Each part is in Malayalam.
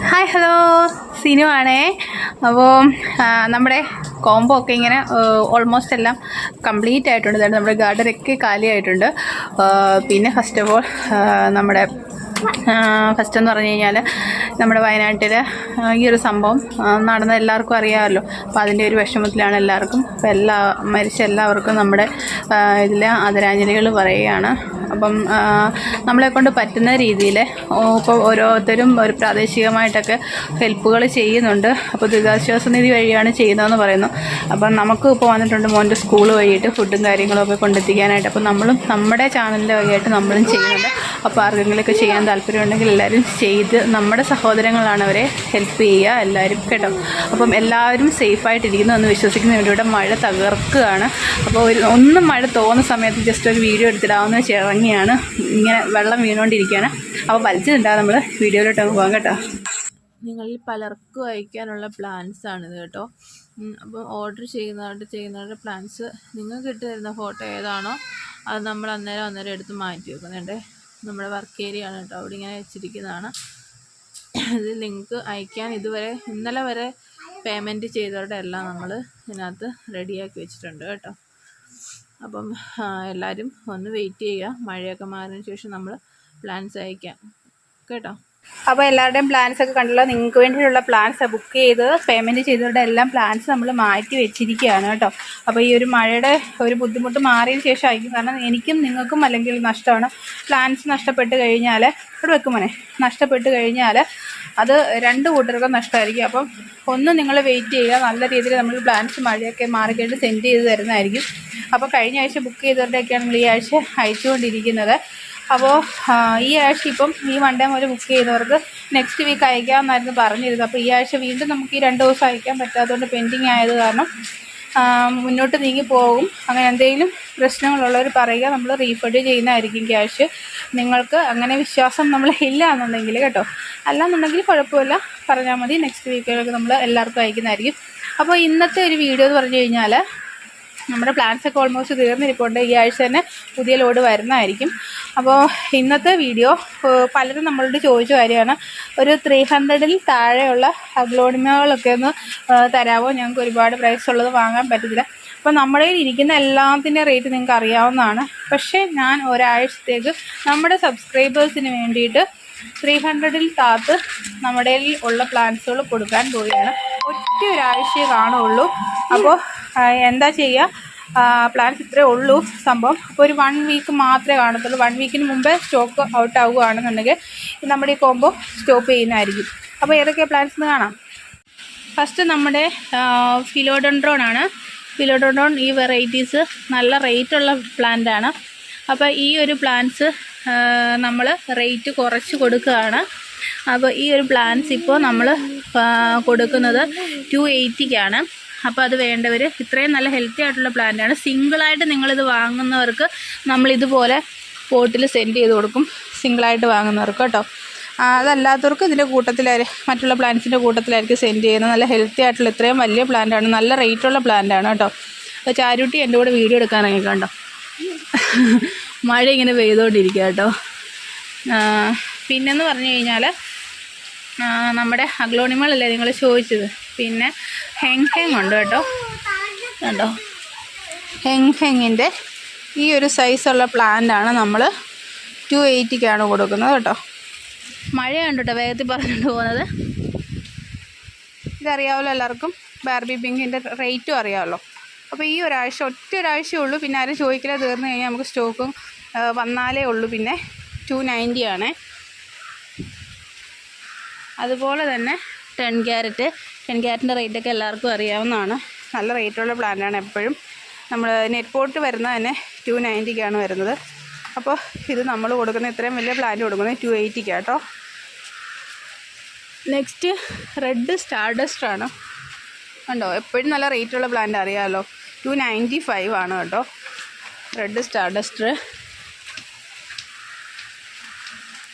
ഹായ് ഹലോ സിനു ആണേ. അപ്പോൾ നമ്മുടെ കോംബോ ഒക്കെ ഇങ്ങനെ ഓൾമോസ്റ്റ് എല്ലാം കംപ്ലീറ്റ് ആയിട്ടുണ്ട്. നമ്മുടെ ഗാർഡനൊക്കെ കാലിയായിട്ടുണ്ട്. പിന്നെ ഫസ്റ്റ് ഓഫ് ഓൾ നമ്മുടെ ഫസ്റ്റ് എന്ന് പറഞ്ഞു കഴിഞ്ഞാൽ നമ്മുടെ വയനാട്ടിൽ ഈ ഒരു സംഭവം നടന്ന എല്ലാവർക്കും അറിയാമല്ലോ. അപ്പോൾ അതിൻ്റെ ഒരു വിഷമത്തിലാണ് എല്ലാവർക്കും. അപ്പോൾ മരിച്ച എല്ലാവർക്കും നമ്മുടെ ഇതിൽ ആദരാഞ്ജലികൾ പറയുകയാണ്. അപ്പം നമ്മളെക്കൊണ്ട് പറ്റുന്ന രീതിയിൽ ഇപ്പോൾ ഓരോരുത്തരും ഒരു പ്രാദേശികമായിട്ടൊക്കെ ഹെൽപ്പുകൾ ചെയ്യുന്നുണ്ട്. അപ്പോൾ ദുരിതാശ്വാസ നിധി വഴിയാണ് ചെയ്യുന്നതെന്ന് പറയുന്നു. അപ്പം നമുക്കും ഇപ്പോൾ വന്നിട്ടുണ്ട് മോൻ്റെ സ്കൂൾ വഴിയിട്ട് ഫുഡും കാര്യങ്ങളൊക്കെ കൊണ്ടെത്തിക്കാനായിട്ട്. അപ്പോൾ നമ്മളും നമ്മുടെ ചാനലിൻ്റെ വഴിയായിട്ട് നമ്മളും ചെയ്യുന്നുണ്ട്. അപ്പോൾ ആർക്കെങ്കിലുമൊക്കെ ചെയ്യാൻ താല്പര്യമുണ്ടെങ്കിൽ എല്ലാവരും ചെയ്ത് നമ്മുടെ സഹോദരങ്ങളാണ് അവരെ ഹെൽപ്പ് ചെയ്യുക എല്ലാവരും കേട്ടോ. അപ്പം എല്ലാവരും സേഫായിട്ടിരിക്കുന്നു എന്ന് വിശ്വസിക്കുന്നു. ഇവിടെ മഴ തകർക്കുകയാണ്. അപ്പോൾ ഒന്നും മഴ തോന്നുന്ന സമയത്ത് ജസ്റ്റ് ഒരു വീഡിയോ എടുത്തിടാവുന്ന ഇറങ്ങിയാണ്. ഇങ്ങനെ വെള്ളം വീണുകൊണ്ടിരിക്കുകയാണ്. അപ്പോൾ വലിച്ചിട്ടുണ്ടാകും. നമ്മൾ വീഡിയോയിലോട്ട് പോകാം കേട്ടോ. നിങ്ങളിൽ പലർക്കും അയക്കാനുള്ള പ്ലാൻസാണിത് കേട്ടോ. അപ്പോൾ ഓർഡർ ചെയ്യുന്നവരുടെ പ്ലാൻസ് നിങ്ങൾക്ക് ഇട്ട് തരുന്ന ഫോട്ടോ ഏതാണോ അത് നമ്മൾ അന്നേരം എടുത്ത് മാറ്റി വെക്കുന്നുണ്ട്. നമ്മുടെ വർക്ക് ഏരിയ ആണ് കേട്ടോ. അവിടെ ഇങ്ങനെ വെച്ചിരിക്കുന്നതാണ്. ഇത് ലിങ്ക് അയക്കാൻ ഇന്നലെ വരെ പേയ്മെൻറ്റ് ചെയ്തവരുടെ എല്ലാം നമ്മൾ ഇതിനകത്ത് റെഡിയാക്കി വെച്ചിട്ടുണ്ട് കേട്ടോ. അപ്പം എല്ലാവരും ഒന്ന് വെയിറ്റ് ചെയ്യുക. മഴയൊക്കെ മാറിയതിന് ശേഷം നമ്മൾ പ്ലാൻസ് അയക്കാം കേട്ടോ. അപ്പോൾ എല്ലാവരുടെയും പ്ലാൻസ് ഒക്കെ കണ്ടല്ലോ. നിങ്ങൾക്ക് വേണ്ടിയിട്ടുള്ള പ്ലാൻസ് ബുക്ക് ചെയ്ത് പേയ്മെൻറ്റ് ചെയ്തവരുടെ എല്ലാം പ്ലാൻസ് നമ്മൾ മാറ്റി വെച്ചിരിക്കുകയാണ് കേട്ടോ. അപ്പോൾ ഈ ഒരു മഴയുടെ ഒരു ബുദ്ധിമുട്ട് മാറിയതിന് ശേഷം ആയിരിക്കും. കാരണം എനിക്കും നിങ്ങൾക്കും അല്ലെങ്കിൽ നഷ്ടമാണ്. പ്ലാൻസ് നഷ്ടപ്പെട്ട് കഴിഞ്ഞാൽ ഇവിടെ വെക്കുമോനെ നഷ്ടപ്പെട്ട് കഴിഞ്ഞാൽ അത് രണ്ട് കൂട്ടർക്കും നഷ്ടമായിരിക്കും. അപ്പം ഒന്ന് നിങ്ങൾ വെയിറ്റ് ചെയ്യുക. നല്ല രീതിയിൽ നമ്മൾ പ്ലാൻസ് മഴയൊക്കെ മാറിക്കഴിഞ്ഞ് സെൻഡ് ചെയ്ത് തരുന്നതായിരിക്കും. അപ്പോൾ കഴിഞ്ഞ ആഴ്ച ബുക്ക് ചെയ്തവരുടെയൊക്കെയാണ് നമ്മൾ ഈ ആഴ്ച അയച്ചുകൊണ്ടിരിക്കുന്നത്. അപ്പോൾ ഈ ആഴ്ച ഇപ്പം ഈ മൺഡേ മുതൽ ബുക്ക് ചെയ്തവർക്ക് നെക്സ്റ്റ് വീക്ക് അയക്കാമെന്നായിരുന്നു പറഞ്ഞിരുന്നത്. അപ്പോൾ ഈ ആഴ്ച വീണ്ടും നമുക്ക് ഈ 2 ദിവസം അയക്കാൻ പറ്റാത്തതുകൊണ്ട് പെൻഡിങ് ആയത് കാരണം മുന്നോട്ട് നീങ്ങി പോകും. അങ്ങനെ എന്തെങ്കിലും പ്രശ്നങ്ങളുള്ളവർ പറയുക, നമ്മൾ റീഫണ്ട് ചെയ്യുന്നതായിരിക്കും ക്യാഷ്. നിങ്ങൾക്ക് അങ്ങനെ വിശ്വാസം നമ്മൾ ഇല്ല എന്നുണ്ടെങ്കിൽ കേട്ടോ. അല്ലാന്നുണ്ടെങ്കിൽ കുഴപ്പമില്ല, പറഞ്ഞാൽ മതി. നെക്സ്റ്റ് വീക്കിലൊക്കെ നമ്മൾ എല്ലാവർക്കും അയക്കുന്നതായിരിക്കും. അപ്പോൾ ഇന്നത്തെ ഒരു വീഡിയോ എന്ന് പറഞ്ഞു കഴിഞ്ഞാൽ നമ്മുടെ പ്ലാൻസൊക്കെ ഓൾമോസ്റ്റ് തീർന്നിരിപ്പുണ്ട്. ഈ ആഴ്ച തന്നെ പുതിയ ലോഡ് വരുന്നതായിരിക്കും. അപ്പോൾ ഇന്നത്തെ വീഡിയോ പലരും നമ്മളോട് ചോദിച്ച കാര്യമാണ്, ഒരു 300-ൽ താഴെയുള്ള അഗ്ലോണിമകളൊക്കെ ഒന്ന് തരാമോ? ഞങ്ങൾക്ക് ഒരുപാട് പ്രൈസ് ഉള്ളത് വാങ്ങാൻ പറ്റത്തില്ല. അപ്പോൾ നമ്മുടെ കയ്യിൽ ഇരിക്കുന്ന എല്ലാത്തിൻ്റെ റേറ്റ് നിങ്ങൾക്ക് അറിയാവുന്നതാണ്. പക്ഷേ ഞാൻ ഒരാഴ്ചത്തേക്ക് നമ്മുടെ സബ്സ്ക്രൈബേഴ്സിന് വേണ്ടിയിട്ട് 300-ൽ താത്ത് നമ്മുടെ ഉള്ള പ്ലാൻസുകൾ കൊടുക്കാൻ പോവുകയാണ്. ഒറ്റ ഒരാഴ്ചയെ കാണുള്ളൂ. അപ്പോൾ എന്താ ചെയ്യുക, പ്ലാൻസ് ഇത്രയേ ഉള്ളൂ സംഭവം. അപ്പോൾ ഒരു 1 വീക്ക് മാത്രമേ കാണത്തുള്ളൂ. 1 വീക്കിന് മുമ്പേ സ്റ്റോക്ക് ഔട്ട് ആവുകയാണെന്നുണ്ടെങ്കിൽ നമ്മുടെ ഈ കോംബോ സ്റ്റോപ്പ് ചെയ്യുന്നതായിരിക്കും. അപ്പോൾ ഏതൊക്കെ പ്ലാൻസ് എന്ന് കാണാം. ഫസ്റ്റ് നമ്മുടെ ഫിലോഡെൻഡ്രോൺ ആണ്. ഫിലോഡെൻഡ്രോൺ ഈ വെറൈറ്റീസ് നല്ല റേറ്റുള്ള പ്ലാന്റാണ്. അപ്പോൾ ഈ ഒരു പ്ലാന്റ്സ് നമ്മൾ റേറ്റ് കുറച്ച് കൊടുക്കുകയാണ്. അപ്പോൾ ഈ ഒരു പ്ലാന്റ്സ് ഇപ്പോൾ നമ്മൾ കൊടുക്കുന്നത് 280-ക്കാണ്. അപ്പോൾ അത് വേണ്ടവർ, ഇത്രയും നല്ല ഹെൽത്തി ആയിട്ടുള്ള പ്ലാന്റാണ്. സിംഗിളായിട്ട് നിങ്ങളിത് വാങ്ങുന്നവർക്ക് നമ്മളിതുപോലെ പോട്ടിൽ സെൻഡ് ചെയ്ത് കൊടുക്കും, സിംഗിളായിട്ട് വാങ്ങുന്നവർക്ക് കേട്ടോ. അതല്ലാത്തവർക്ക് ഇതിൻ്റെ കൂട്ടത്തിൽ മറ്റുള്ള പ്ലാന്റ്സിൻ്റെ കൂട്ടത്തിലായിരിക്കും സെൻഡ് ചെയ്യുന്നത്. നല്ല ഹെൽത്തി ആയിട്ടുള്ള ഇത്രയും വലിയ പ്ലാന്റാണ്, നല്ല റേറ്റുള്ള പ്ലാന്റാണ് കേട്ടോ. അപ്പോൾ ചാരുട്ടി എൻ്റെ കൂടെ വീഡിയോ എടുക്കാനൊക്കെ കണ്ടോ. മഴ ഇങ്ങനെ പെയ്തുകൊണ്ടിരിക്കുക കേട്ടോ. പിന്നെന്ന് പറഞ്ഞു കഴിഞ്ഞാൽ നമ്മുടെ അഗ്ലോണിമകളല്ലേ നിങ്ങൾ ചോദിച്ചത്. പിന്നെ ഹെങ് ഉണ്ട് കേട്ടോ. കണ്ടോ, ഹെങ്ങിൻ്റെ ഈ ഒരു സൈസുള്ള പ്ലാന്റാണ് നമ്മൾ 280-ക്കാണ് കൊടുക്കുന്നത് കേട്ടോ. മഴയുണ്ട് കേട്ടോ, വേഗത്തിൽ പറഞ്ഞിട്ട് പോകുന്നത്. ഇതറിയാമല്ലോ എല്ലാവർക്കും. ബാർബി പിങ്കിൻ്റെ റേറ്റും അറിയാമല്ലോ. അപ്പോൾ ഈ ഒരാഴ്ച ഒറ്റ ഒരാഴ്ചയേ ഉള്ളൂ. പിന്നെ ആരും ചോദിക്കില്ല, തീർന്നു കഴിഞ്ഞാൽ നമുക്ക് സ്റ്റോക്കും വന്നാലേ ഉള്ളൂ. പിന്നെ 290 അതുപോലെ തന്നെ 10 ക്യാരറ്റിൻ്റെ റേറ്റൊക്കെ എല്ലാവർക്കും അറിയാവുന്നതാണ്. നല്ല റേറ്റുള്ള പ്ലാന്റാണ്. എപ്പോഴും നമ്മൾ നെറ്റ് പോട്ട് വരുന്നത് തന്നെ 290-ക്കാണ് വരുന്നത്. അപ്പോൾ ഇത് നമ്മൾ കൊടുക്കുന്ന ഇത്രയും വലിയ പ്ലാന്റ് കൊടുക്കുന്നത് 280-ക്കാണ് കേട്ടോ. നെക്സ്റ്റ് റെഡ് സ്റ്റാർഡസ്റ്റാണ്. കണ്ടോ, എപ്പോഴും നല്ല റേറ്റുള്ള പ്ലാന്റ് അറിയാമല്ലോ. 295 കേട്ടോ റെഡ് സ്റ്റാർഡസ്റ്റ്.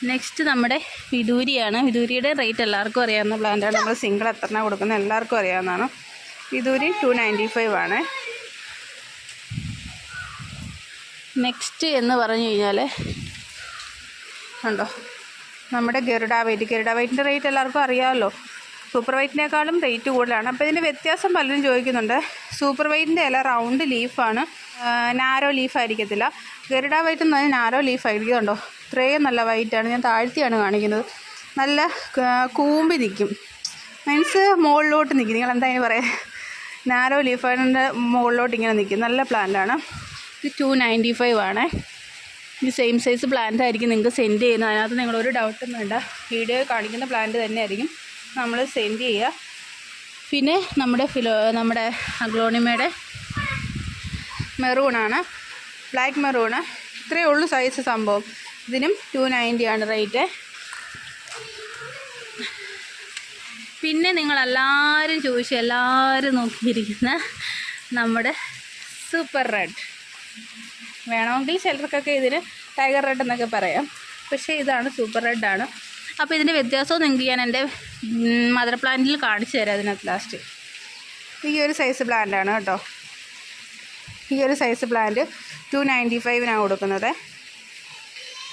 നെക്സ്റ്റ് നമ്മുടെ വിദൂരിയാണ്. വിദൂരിയുടെ റേറ്റ് എല്ലാവർക്കും അറിയാവുന്ന പ്ലാന്റാണ്. നമ്മൾ സിംഗിൾ എത്ര കൊടുക്കുന്നത് എല്ലാവർക്കും അറിയാവുന്നതാണ്. വിദൂരി 295. നെക്സ്റ്റ് എന്ന് പറഞ്ഞു കഴിഞ്ഞാൽ കണ്ടോ, നമ്മുടെ ഗരുഡ വൈറ്റിൻ്റെ റേറ്റ് എല്ലാവർക്കും അറിയാമല്ലോ. സൂപ്പർ വൈറ്റിനേക്കാളും റേറ്റ് കൂടുതലാണ്. അപ്പോൾ ഇതിൻ്റെ വ്യത്യാസം പലരും ചോദിക്കുന്നുണ്ട്. സൂപ്പർ വൈറ്റിൻ്റെ ഇല റൗണ്ട് ലീഫാണ്, നാരോ ലീഫ് ആയിരിക്കത്തില്ല. ഗരുഡ വൈറ്റ് എന്ന് പറഞ്ഞാൽ നാരോ ലീഫ് ആയിരിക്കുന്നുണ്ടോ, ഇത്രയും നല്ല വൈറ്റാണ്. ഞാൻ താഴ്ത്തിയാണ് കാണിക്കുന്നത്. നല്ല കൂമ്പി നിൽക്കും, മീൻസ് മുകളിലോട്ട് നിൽക്കും. നിങ്ങൾ എന്താ അതിന് പറയാം, നാരോ ലീഫിൻ്റെ മുകളിലോട്ട് ഇങ്ങനെ നിൽക്കും. നല്ല പ്ലാന്റാണ്. ഇത് 295 ആണ്. ഈ സെയിം സൈസ് പ്ലാന്റ് ആയിരിക്കും നിങ്ങൾക്ക് സെൻഡ് ചെയ്യുന്നത്. അതിനകത്ത് നിങ്ങളൊരു ഡൗട്ടും വേണ്ട, വീഡിയോ കാണിക്കുന്ന പ്ലാന്റ് തന്നെ ആയിരിക്കും നമ്മൾ സെൻഡ് ചെയ്യുക. പിന്നെ നമ്മുടെ അഗ്ലോണിമയുടെ മെറൂണാണ്, ബ്ലാക്ക് മെറൂണ്. ഇത്രയേ ഉള്ളൂ സൈസ് സംഭവം. ഇതിനും 290 ആണ് റേറ്റ്. പിന്നെ നിങ്ങളെല്ലാവരും എല്ലാവരും നോക്കിയിരിക്കുന്ന നമ്മുടെ സൂപ്പർ റെഡ്. വേണമെങ്കിൽ ചിലർക്കൊക്കെ ഇതിന് ടൈഗർ റെഡ് എന്നൊക്കെ പറയാം, പക്ഷേ ഇതാണ് സൂപ്പർ റെഡാണ്. അപ്പോൾ ഇതിൻ്റെ വ്യത്യാസവും നിങ്ങൾക്ക് ഞാൻ എൻ്റെ മദർ പ്ലാന്റിൽ കാണിച്ചു തരാം അതിനകത്ത് ലാസ്റ്റ്. ഈ ഒരു സൈസ് പ്ലാന്റാണ് കേട്ടോ. ഈ ഒരു സൈസ് പ്ലാന്റ് 295 കൊടുക്കുന്നത്.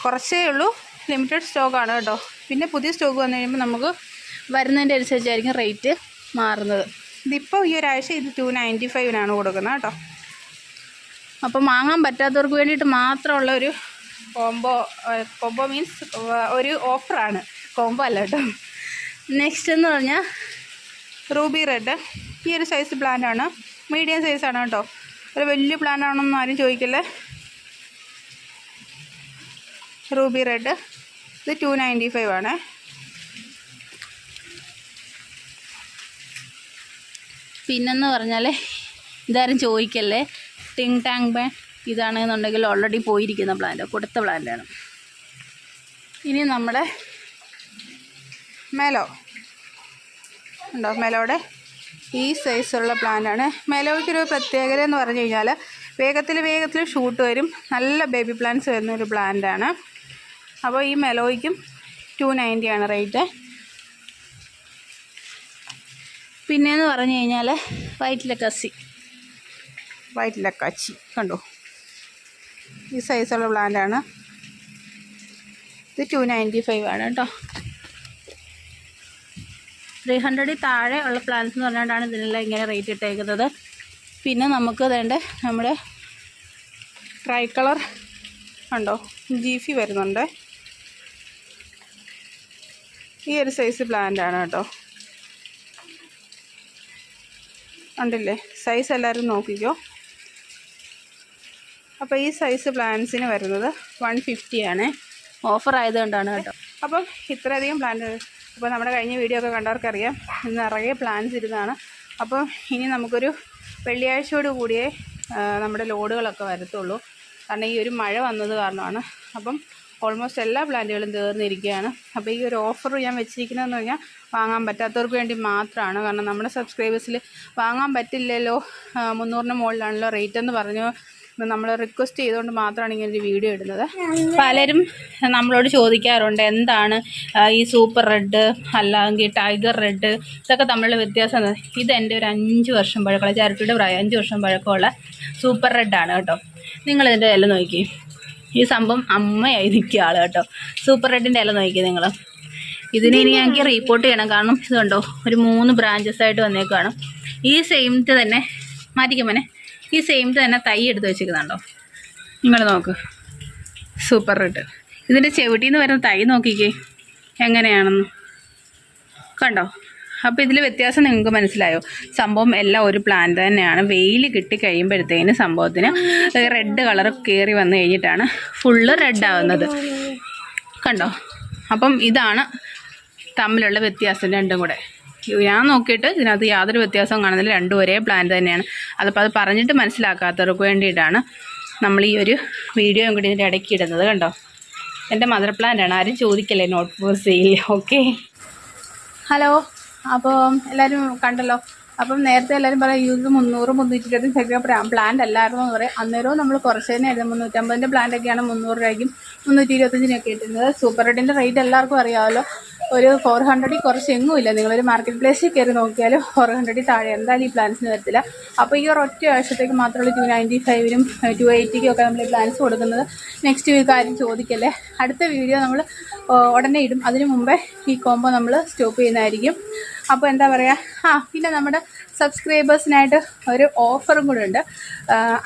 കുറച്ചേ ഉള്ളൂ, ലിമിറ്റഡ് സ്റ്റോക്കാണ് കേട്ടോ. പിന്നെ പുതിയ സ്റ്റോക്ക് വന്നു കഴിയുമ്പോൾ നമുക്ക് വരുന്നതിൻ്റെ അനുസരിച്ചായിരിക്കും റേറ്റ് മാറുന്നത്. ഇതിപ്പോൾ ഈ ഒരാഴ്ച ഇത് 295 കൊടുക്കുന്നത് കേട്ടോ. അപ്പോൾ വാങ്ങാൻ പറ്റാത്തവർക്ക് വേണ്ടിയിട്ട് മാത്രമുള്ള ഒരു കോംബോ മീൻസ് ഒരു ഓഫറാണ്, കോംബോ അല്ല കേട്ടോ. നെക്സ്റ്റ് എന്ന് പറഞ്ഞാൽ റൂബി റെഡ്. ഈ ഒരു സൈസ് പ്ലാന്റാണ്, മീഡിയം സൈസാണ് കേട്ടോ. ഒരു വലിയ പ്ലാന്റ് ആണെന്നൊന്നും ആരും ചോദിക്കല്ലേ. റൂബി റെഡ് ഇത് 295 ആണ്. പിന്നെന്ന് പറഞ്ഞാൽ ഇതാരും ചോദിക്കല്ലേ, ടിങ് ടാങ് ബേ ഇതാണെന്നുണ്ടെങ്കിൽ ഓൾറെഡി പോയിരിക്കുന്ന പ്ലാന്റ്, കൊടുത്ത പ്ലാന്റാണ്. ഇനി നമ്മുടെ മെലോ ഉണ്ടോ, മെലോയുടെ ഈ സൈസുള്ള പ്ലാന്റാണ്. മെലോയ്ക്കൊരു പ്രത്യേകത എന്ന് പറഞ്ഞു കഴിഞ്ഞാൽ വേഗത്തിൽ ഷൂട്ട് വരും, നല്ല ബേബി പ്ലാന്റ്സ് വരുന്നൊരു പ്ലാന്റാണ്. അപ്പോൾ ഈ മെലോയ്ക്കും 290 റേറ്റ്. പിന്നെയെന്ന് പറഞ്ഞു കഴിഞ്ഞാൽ വൈറ്റ് ലക്കാച്ചി കണ്ടോ, ഈ സൈസുള്ള പ്ലാന്റാണ്. ഇത് 295 ആണ് കേട്ടോ. 300 താഴെ ഉള്ള പ്ലാന്റ്സ് എന്ന് പറഞ്ഞുകൊണ്ടാണ് ഇതിനെല്ലാം ഇങ്ങനെ റേറ്റ് ഇട്ടേക്കുന്നത്. പിന്നെ നമുക്ക് വേണ്ട നമ്മുടെ ട്രൈ കളർ ഉണ്ടോ, ജീഫി വരുന്നുണ്ട്. ഈ ഒരു സൈസ് പ്ലാന്റാണ് കേട്ടോ. ഉണ്ടല്ലേ, സൈസ് എല്ലാവരും നോക്കിക്കോ. അപ്പോൾ ഈ സൈസ് പ്ലാന്റ്സിന് വരുന്നത് 150 ആണ്. ഓഫർ ആയതുകൊണ്ടാണ് കേട്ടോ. അപ്പം ഇത്രയധികം പ്ലാന്റ്. അപ്പോൾ നമ്മുടെ കഴിഞ്ഞ വീഡിയോ ഒക്കെ കണ്ടവർക്കറിയാം, ഇന്ന് നിറയെ പ്ലാന്റ്സ് ഇരുന്നതാണ്. അപ്പം ഇനി നമുക്കൊരു വെള്ളിയാഴ്ചയോട് കൂടിയേ നമ്മുടെ ലോഡുകളൊക്കെ വരത്തുള്ളൂ. കാരണം ഈ ഒരു മഴ വന്നത് കാരണമാണ്. അപ്പം ഓൾമോസ്റ്റ് എല്ലാ പ്ലാന്റുകളും തീർന്നിരിക്കുകയാണ്. അപ്പോൾ ഈ ഒരു ഓഫർ ഞാൻ വെച്ചിരിക്കുന്നതെന്ന് പറഞ്ഞാൽ വാങ്ങാൻ പറ്റാത്തവർക്ക് വേണ്ടി മാത്രമാണ്. കാരണം നമ്മുടെ സബ്സ്ക്രൈബേഴ്സിൽ വാങ്ങാൻ പറ്റില്ലല്ലോ, 300-ന് മുകളിലാണല്ലോ റേറ്റ് എന്ന് പറഞ്ഞു നമ്മൾ റിക്വസ്റ്റ് ചെയ്തുകൊണ്ട് മാത്രമാണ് ഇങ്ങനെ ഒരു വീഡിയോ ഇടുന്നത്. പലരും നമ്മളോട് ചോദിക്കാറുണ്ട് എന്താണ് ഈ സൂപ്പർ റെഡ് അല്ലെങ്കിൽ ടൈഗർ റെഡ് ഇതൊക്കെ തമ്മിലുള്ള വ്യത്യാസം. ഇതെൻ്റെ ഒരു 5 വർഷം പഴക്കമുള്ള, ചാരിറ്റിയുടെ പ്രായം 5 വർഷം പഴക്കമുള്ള സൂപ്പർ റെഡാണ് കേട്ടോ. നിങ്ങളിതിൻ്റെ ഇല നോക്കി, ഈ സംഭവം അമ്മയായി നിൽക്കുക ആൾ കേട്ടോ. സൂപ്പർ റെഡിൻ്റെ ഇല നോക്കി നിങ്ങൾ. ഇതിനെ ഇനി ഞങ്ങൾക്ക് റിപ്പോർട്ട് ചെയ്യണം, കാരണം ഇതുണ്ടോ ഒരു 3 ബ്രാഞ്ചസ് ആയിട്ട് വന്നേക്കാണ്. ഈ സെയിംത്ത് തന്നെ മാറ്റിക്കുമ്പോനെ ഈ സെയിംത്ത് തന്നെ തൈ എടുത്ത് വെച്ചിരിക്കുന്നുണ്ടോ നിങ്ങൾ നോക്ക്. സൂപ്പർ റെഡ് ഇതിൻ്റെ ചെവിട്ടിൽ നിന്ന് വരുന്ന തൈ നോക്കിക്കേ എങ്ങനെയാണെന്ന് കണ്ടോ. അപ്പോൾ ഇതിൽ വ്യത്യാസം നിങ്ങൾക്ക് മനസ്സിലായോ? സംഭവം എല്ലാം ഒരു പ്ലാന്റ് തന്നെയാണ്. വെയിൽ കിട്ടി കഴിയുമ്പോഴത്തേന് സംഭവത്തിന് റെഡ് കളർ കയറി വന്നു കഴിഞ്ഞിട്ടാണ് ഫുള്ള് റെഡ് ആവുന്നത് കണ്ടോ. അപ്പം ഇതാണ് തമ്മിലുള്ള വ്യത്യാസം രണ്ടും കൂടെ. ഞാൻ നോക്കിയിട്ട് ഇതിനകത്ത് യാതൊരു വ്യത്യാസവും കാണുന്നില്ല, രണ്ടും ഒരേ പ്ലാന്റ് തന്നെയാണ്. അതിപ്പോൾ അത് പറഞ്ഞിട്ട് മനസ്സിലാക്കാത്തവർക്ക് വേണ്ടിയിട്ടാണ് നമ്മൾ ഈ ഒരു വീഡിയോയും കൂടി ഇതിൻ്റെ ഇടയ്ക്ക് ഇടുന്നത് കണ്ടോ. എൻ്റെ മദർ പ്ലാന്റാണ്, ആരും ചോദിക്കല്ലേ, not for sale. Okay, hello. അപ്പോൾ എല്ലാവരും കണ്ടല്ലോ. അപ്പം നേരത്തെ എല്ലാവരും പറയും യൂസ് 300-325 പ്ലാന്റ് അല്ലായിരുന്നു എന്ന് പറയും. അന്നേരവും നമ്മൾ കുറച്ചതിനായിരുന്നു 350 പ്ലാന്റൊക്കെയാണ് 300 രൂപയ്ക്കും 325-നൊക്കെ ഇട്ടിരുന്നത്. സൂപ്പർ റെഡിൻ്റെ റേറ്റ് എല്ലാവർക്കും അറിയാമല്ലോ. ഒരു 400 കുറച്ച് എങ്ങും ഇല്ല. നിങ്ങളൊരു മാർക്കറ്റ് പ്ലേസിൽ കയറി നോക്കിയാലും 400 താഴെ എന്തായാലും ഈ പ്ലാന്റ്സിന് വരത്തില്ല. അപ്പോൾ ഈ ഒരൊറ്റ ആഴ്ചത്തേക്ക് മാത്രമല്ല 295-നും 280-ക്കും ഒക്കെ നമ്മൾ ഈ പ്ലാന്റ്സ് കൊടുക്കുന്നത്. നെക്സ്റ്റ് വീക്ക് ആരും ചോദിക്കല്ലേ. അടുത്ത വീഡിയോ നമ്മൾ ഉടനെ ഇടും. അതിന് മുമ്പേ ഈ കോംബോ നമ്മൾ സ്റ്റോപ്പ് ചെയ്യുന്നതായിരിക്കും. അപ്പോൾ എന്താ പറയുക, പിന്നെ നമ്മുടെ സബ്സ്ക്രൈബേഴ്സിനായിട്ട് ഒരു ഓഫറും കൂടെ ഉണ്ട്.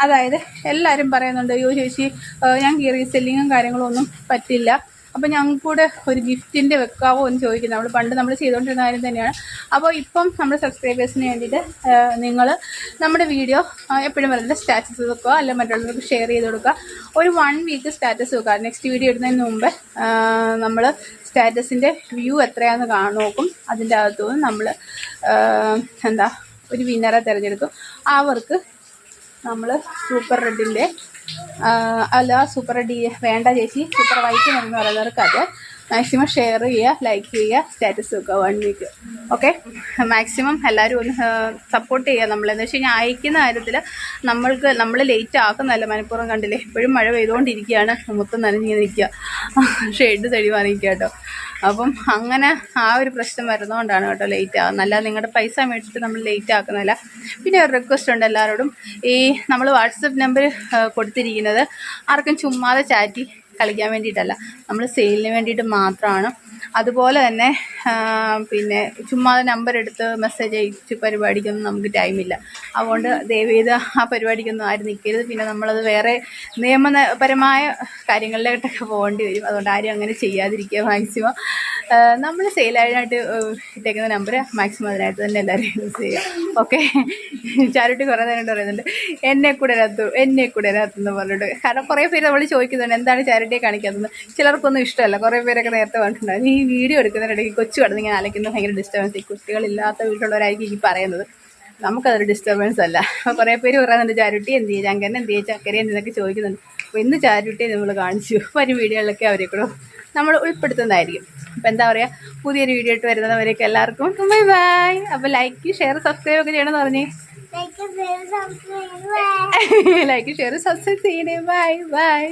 അതായത് എല്ലാവരും പറയുന്നുണ്ട്, അയ്യോ ചേച്ചി ഞങ്ങൾക്ക് ഈ റീസെല്ലിങ്ങും കാര്യങ്ങളും ഒന്നും പറ്റില്ല, അപ്പോൾ ഞങ്ങൾക്ക് കൂടെ ഒരു ഗിഫ്റ്റിൻ്റെ വെക്കാവോ എന്ന് ചോദിക്കുന്നത്. പണ്ട് നമ്മൾ ചെയ്തുകൊണ്ടിരുന്ന കാര്യം തന്നെയാണ്. അപ്പോൾ ഇപ്പം നമ്മുടെ സബ്സ്ക്രൈബേഴ്സിന് വേണ്ടിയിട്ട് നിങ്ങൾ നമ്മുടെ വീഡിയോ എപ്പോഴും പറയുന്നത് സ്റ്റാറ്റസ് വെക്കുക, അല്ലെങ്കിൽ മറ്റുള്ളവർക്ക് ഷെയർ ചെയ്ത് കൊടുക്കുക. ഒരു 1 വീക്ക് സ്റ്റാറ്റസ് വെക്കുക. നെക്സ്റ്റ് വീഡിയോ ഇടുന്നതിന് മുമ്പ് നമ്മൾ സ്റ്റാറ്റസിൻ്റെ വ്യൂ എത്രയാണെന്ന് നോക്കും. അതിൻ്റെ അകത്തുനിന്ന് നമ്മൾ ഒരു വിന്നറെ തിരഞ്ഞെടുക്കും. അവർക്ക് നമ്മൾ സൂപ്പർ റെഡിൻ്റെ സൂപ്പർ റെഡ് വേണ്ട ചേച്ചി സൂപ്പർ വൈറ്റ് എന്ന് പറയുന്നവർക്ക് അത് മാക്സിമം ഷെയർ ചെയ്യുക, ലൈക്ക് ചെയ്യുക, സ്റ്റാറ്റസ് വെക്കുക 1 വീക്ക്. ഓക്കെ, മാക്സിമം എല്ലാവരും ഒന്ന് സപ്പോർട്ട് ചെയ്യുക. നമ്മളെന്ന് വെച്ച് കഴിഞ്ഞാൽ അയക്കുന്ന കാര്യത്തിൽ നമ്മൾ ലേറ്റ് ആക്കുന്നതല്ല, മനഃപൂർവ്വം കണ്ടില്ലേ എപ്പോഴും മഴ പെയ്തുകൊണ്ടിരിക്കുകയാണ്, മൊത്തം നനഞ്ഞിങ്ങനെ നിൽക്കുക, ഷെയ്ഡ് തെളിവാണിരിക്കുക കേട്ടോ. അപ്പം അങ്ങനെ ആ ഒരു പ്രശ്നം വരുന്നതുകൊണ്ടാണ് കേട്ടോ ലേറ്റ് ആകുന്നത്. അല്ലാതെ നിങ്ങളുടെ പൈസ മേടിച്ചിട്ട് നമ്മൾ ലേറ്റ് ആക്കുന്നില്ല. പിന്നെ ഒരു റിക്വസ്റ്റ് ഉണ്ട് എല്ലാവരോടും, ഈ നമ്മൾ വാട്സപ്പ് നമ്പർ കൊടുത്തിരിക്കുന്നത് ആർക്കും ചുമ്മാതെ ചാറ്റി കളിക്കാൻ വേണ്ടിയിട്ടല്ല, നമ്മൾ സെയിലിന് വേണ്ടിയിട്ട് മാത്രമാണ്. അതുപോലെ തന്നെ പിന്നെ ചുമ്മാതെ നമ്പർ എടുത്ത് മെസ്സേജ് അയച്ച് പരിപാടിക്കൊന്നും നമുക്ക് ടൈമില്ല. അതുകൊണ്ട് ദയവേത് ആ പരിപാടിക്കൊന്നും ആരും നിൽക്കരുത്. പിന്നെ നമ്മളത് വേറെ നിയമപരമായ കാര്യങ്ങളിലോട്ടൊക്കെ പോകേണ്ടി വരും. അതുകൊണ്ട് ആരും അങ്ങനെ ചെയ്യാതിരിക്കുക. മാക്സിമം നമ്മൾ സെയിലായിട്ട് ഇട്ടേക്കുന്ന നമ്പർ മാക്സിമം അതിനായിട്ട് തന്നെ എല്ലാവരും യൂസ് ചെയ്യുക. ഓക്കെ, ചാരിറ്റി കുറേ നേരം പറയുന്നുണ്ട് എന്നെ കൂടെ അതിനകത്തെന്ന് പറഞ്ഞിട്ട്. കാരണം കുറേ പേര് നമ്മൾ ചോദിക്കുന്നുണ്ട് എന്താണ് ചാരിറ്റിയെ കാണിക്കാത്തത്. ചിലർക്കൊന്നും ഇഷ്ടമല്ല. കുറേ പേരൊക്കെ നേരത്തെ പറഞ്ഞിട്ടുണ്ടായിരുന്നു ഈ വീഡിയോ എടുക്കുന്നതിനിടയ്ക്ക് കൊച്ചു കടന്ന് ഇങ്ങനെ അലയ്ക്കുന്നത് ഭയങ്കര ഡിസ്റ്റർബൻസ്. ഈ കുട്ടികളില്ലാത്ത വീട്ടിലുള്ളവരായിരിക്കും ഈ പറയുന്നത്. നമുക്കതൊരു ഡിസ്റ്റർബൻസ് അല്ല. അപ്പോൾ കുറേ പേര് പറയുന്നുണ്ട് ചാരിറ്റി എന്ത് ചെയ്യുക, ചങ്കരൻ എന്ത് ചെയ്യുക, ചക്കര എന്തെന്നൊക്കെ ചോദിക്കുന്നുണ്ട്. അപ്പോൾ ഇന്ന് ചാരിറ്റിയെ നമ്മൾ കാണിച്ചു. വരും വീഡിയോകളിലൊക്കെ അവരെ കൂടെ നമ്മൾ ഉൾപ്പെടുത്തുന്നതായിരിക്കും. അപ്പോൾ എന്താ പറയുക, പുതിയൊരു വീഡിയോ ഇട്ട് വരുന്നവരേക്ക് എല്ലാവർക്കും ബൈ ബൈ. അപ്പോൾ ലൈക്ക് ഷെയർ സബ്സ്ക്രൈബ് ഒക്കെ ചെയ്യണമെന്ന് പറഞ്ഞേ. ലൈക്ക് ഷെയർ സബ്സ്ക്രൈബ് ചെയ്യണേ. Bye bye.